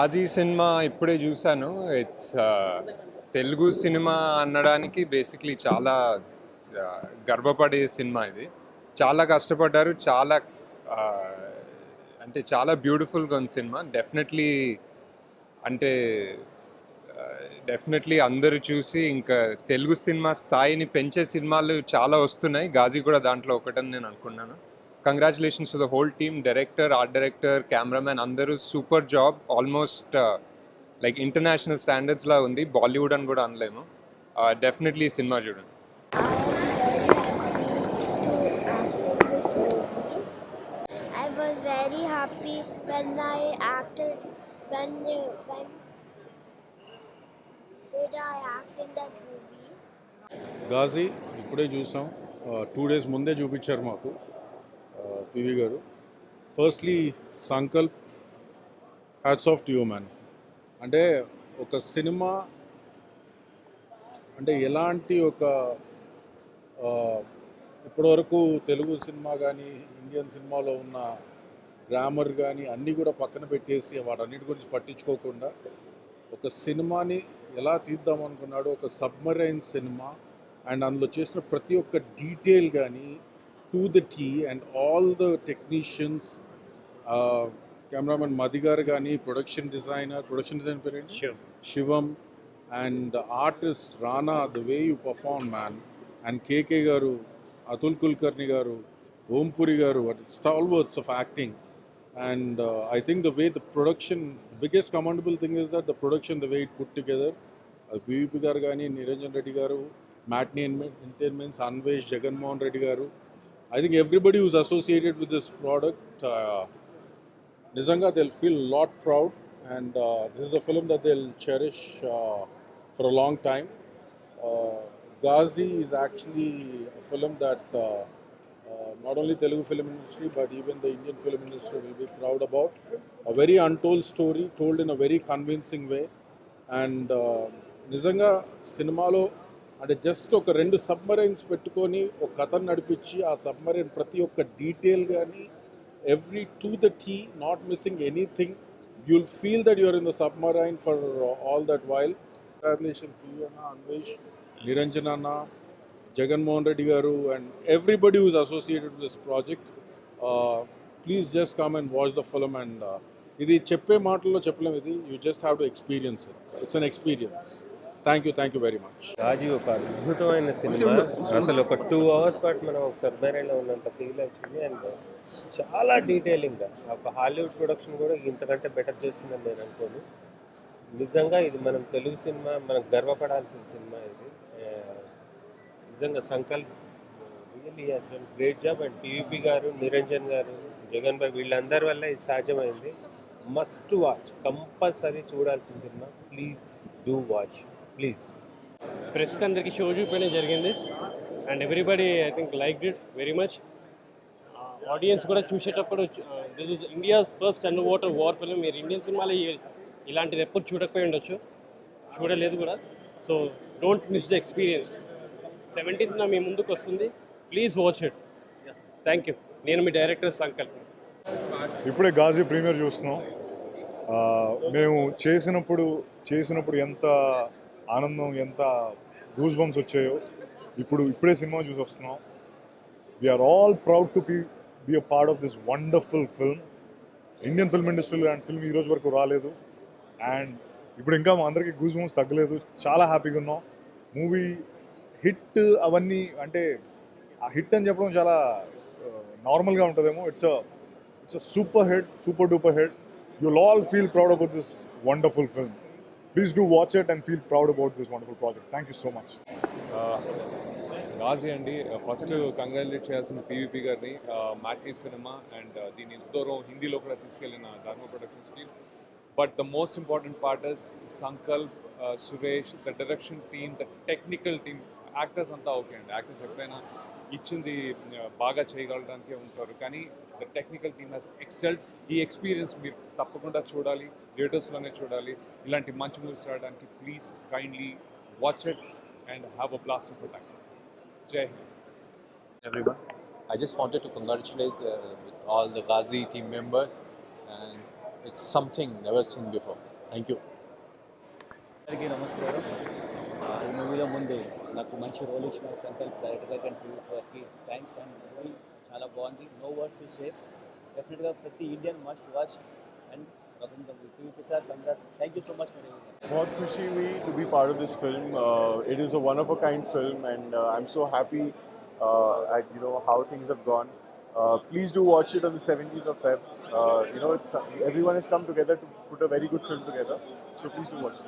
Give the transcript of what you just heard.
'Ghazi' cinema ఇప్పుడే చూశాను. It's Telugu cinema అనడానికి బేసిక్‌లీ చాలా గర్వపడే సినిమా ఇది. చాలా కష్టపడ్డారు. చాలా ఆహ్, అంటే చాలా బ్యూటిఫుల్‌గా ఉంది సినిమా. అంటే డెఫినెట్లీ అందరూ చూసి ఇంకా తెలుగు సినిమా స్థాయిని పెంచే సినిమాలు చాలా వస్తున్నాయి. 'ఘాజీ' కూడా దాంట్లో ఒకటని నేను అనుకున్నాను. Congratulations to the whole team, director, art director, cameraman అందరూ super job. Almost like international స్టాండర్డ్స్‌లా ఉంది. బాలీవుడ్ అని కూడా అనలేము. డెఫినెట్లీ ఈ సినిమా చూడండి. I was very happy when I acted. When did I act in that movie? 'Ghazi' ఇప్పుడే చూసాం. 2 డేస్ ముందే చూపించారు మాకు పివి గారు. Firstly Sankalp, hats off to you man. అంటే ఒక సినిమా అంటే ఎలాంటి ఒక ఇప్పటివరకు తెలుగు సినిమా కానీ ఇండియన్ సినిమాలో ఉన్న గ్రామర్ కానీ అన్నీ కూడా పక్కన పెట్టేసి వాటన్నిటి గురించి పట్టించుకోకుండా ఒక సినిమాని ఎలా తీద్దామనుకున్నాడు, ఒక సబ్మరైన్ సినిమా, అండ్ అందులో చేసిన ప్రతి ఒక్క డీటెయిల్ కానీ to the tee, and all the technicians, cameramen Madhi garu కానీ, ప్రొడక్షన్ డిజైన్ పేరేంటి, Shivam, and artist Rana, the way you perform man, and KK garu, Atul Kulkarni garu, Om Puri garu, stalwarts of acting. And I think the way the production, the biggest commendable thing is that the production, the way it put together, BVP garu gaani, Niranjan Reddy garu, Matinee Entertainments, Anvesh, Jagan Mohan Reddy garu, I think everybody who's associated with this product, nizanga they'll feel a lot proud, and this is a film that they'll cherish for a long time. Ghazi is actually a film that not only Telugu film industry but even the Indian film industry will be proud about. A very untold story told in a very convincing way, and నిజంగా సినిమాలో అంటే just ఒక 2 submarines పెట్టుకొని ఒక కథను నడిపించి ఆ submarine ప్రతి ఒక్క డీటెయిల్ కానీ every to the T, not missing anything, you'll feel that you're in the submarine for all that while. Congratulations to you, Anna, Anvesh, Niranjan Anna, Jagan Mohan Reddy garu, and everybody who's associated with this project. Please just come and watch the film, and ఇది చెప్పే మాటల్లో చెప్పలేము, ఇది you just have to experience it. It's an experience. Thank you very much. 'Ghazi' ఒక అద్భుతమైన cinema. అసలు ఒక 2 hours పాటు మనం ఒక సబ్మెరైన్లో ఉన్నంత ఫీల్ వచ్చింది. అండ్ చాలా డీటెయిలింగ్గా ఒక హాలీవుడ్ ప్రొడక్షన్ కూడా ఇంతకంటే బెటర్ చేస్తుందని నేను అనుకోను. నిజంగా ఇది మనం తెలుగు సినిమా, మనకు గర్వపడాల్సిన సినిమా ఇది. నిజంగా Sankalp really has done great job. And PVP garu, Niranjan garu, Jagan భాయ్ వీళ్ళందరి వల్ల ఇది సాధ్యమైంది. మస్ట్ వాచ్, కంపల్సరీ చూడాల్సిన సినిమా. Please do watch, please. ప్రెస్కి అందరికీ షో చూపించడం జరిగింది, and everybody I think like it very much. Audience కూడా చూసేటప్పుడు this is India's first underwater war film. మీరు ఇండియన్ సినిమాలో ఇలాంటిది ఎప్పుడు చూడకపోయి ఉండొచ్చు, చూడలేదు కూడా. So don't miss the experience. 17th మీ ముందుకు వస్తుంది, please watch it. Thank you. నేను మీ డైరెక్టర్ సంకల్ప్. ఇప్పుడే 'ఘాజీ' ప్రీమియర్ చూస్తున్నాం. మేము చేసినప్పుడు ఎంత ఆనందం, ఎంత గూస్ బంప్స్ వచ్చాయో ఇప్పుడే సినిమా చూసి వస్తున్నాం. We are all proud to be a part of this wonderful film. Indian film ఇండస్ట్రీలో అండ్ ఫిల్మ్ ఈరోజు వరకు రాలేదు, అండ్ ఇప్పుడు ఇంకా మా అందరికీ గూస్ బంప్స్ తగ్గలేదు. చాలా హ్యాపీగా ఉన్నాం. మూవీ హిట్ అవన్నీ అంటే ఆ హిట్ అని చెప్పడం చాలా నార్మల్గా ఉంటుందేమో. It's a super hit, super duper hit. You'll all feel proud about this wonderful film. Please do watch it and feel proud about this wonderful project. Thank you so much. 'Ghazi' అండి, first congratulate చేయాల్సిన PVP గారిని, Matinee సినిమా and దీన్ని ఇంత దూరం హిందీలో కూడా తీసుకెళ్ళిన ధర్మ ప్రొడక్షన్స్కి. But the most important part is Sankalp, Suresh, the direction team, the technical team. Actors అంతా ఓకే అండి, యాక్టర్స్ ఎప్పుడైనా ఇచ్చింది బాగా చేయగలడానికే ఉంటారు, కానీ the technical team has excelled. ఈ ఎక్స్పీరియన్స్ మీరు తప్పకుండా చూడాలి, థియేటర్స్లోనే చూడాలి. ఇలాంటి మంచి మూవీస్ రావడానికి please kindly watch it and have a blast of time. జై Hind. Everyone, I just wanted to congratulate with all the Ghazi team members, and it's something never seen before. Thank you. అందరికీ నమస్కారం. ఈ మూవీలో ముందు నాకు మంచి role ఇచ్చిన Sankalp director గారికి అండ్ టీవీకి థ్యాంక్స్. అండ్ మూవీ చాలా బాగుంది. No words to say. డెఫినెట్గా ప్రతి Indian must watch. And TVP sir congrats. Thank you so much for everything. बहुत खुशी हुई to be part of this film. It is a one of a kind film, and I'm so happy at how things have gone. Please do watch it on the 17th of Feb. Everyone has come together to put a very good film together, so please do watch it.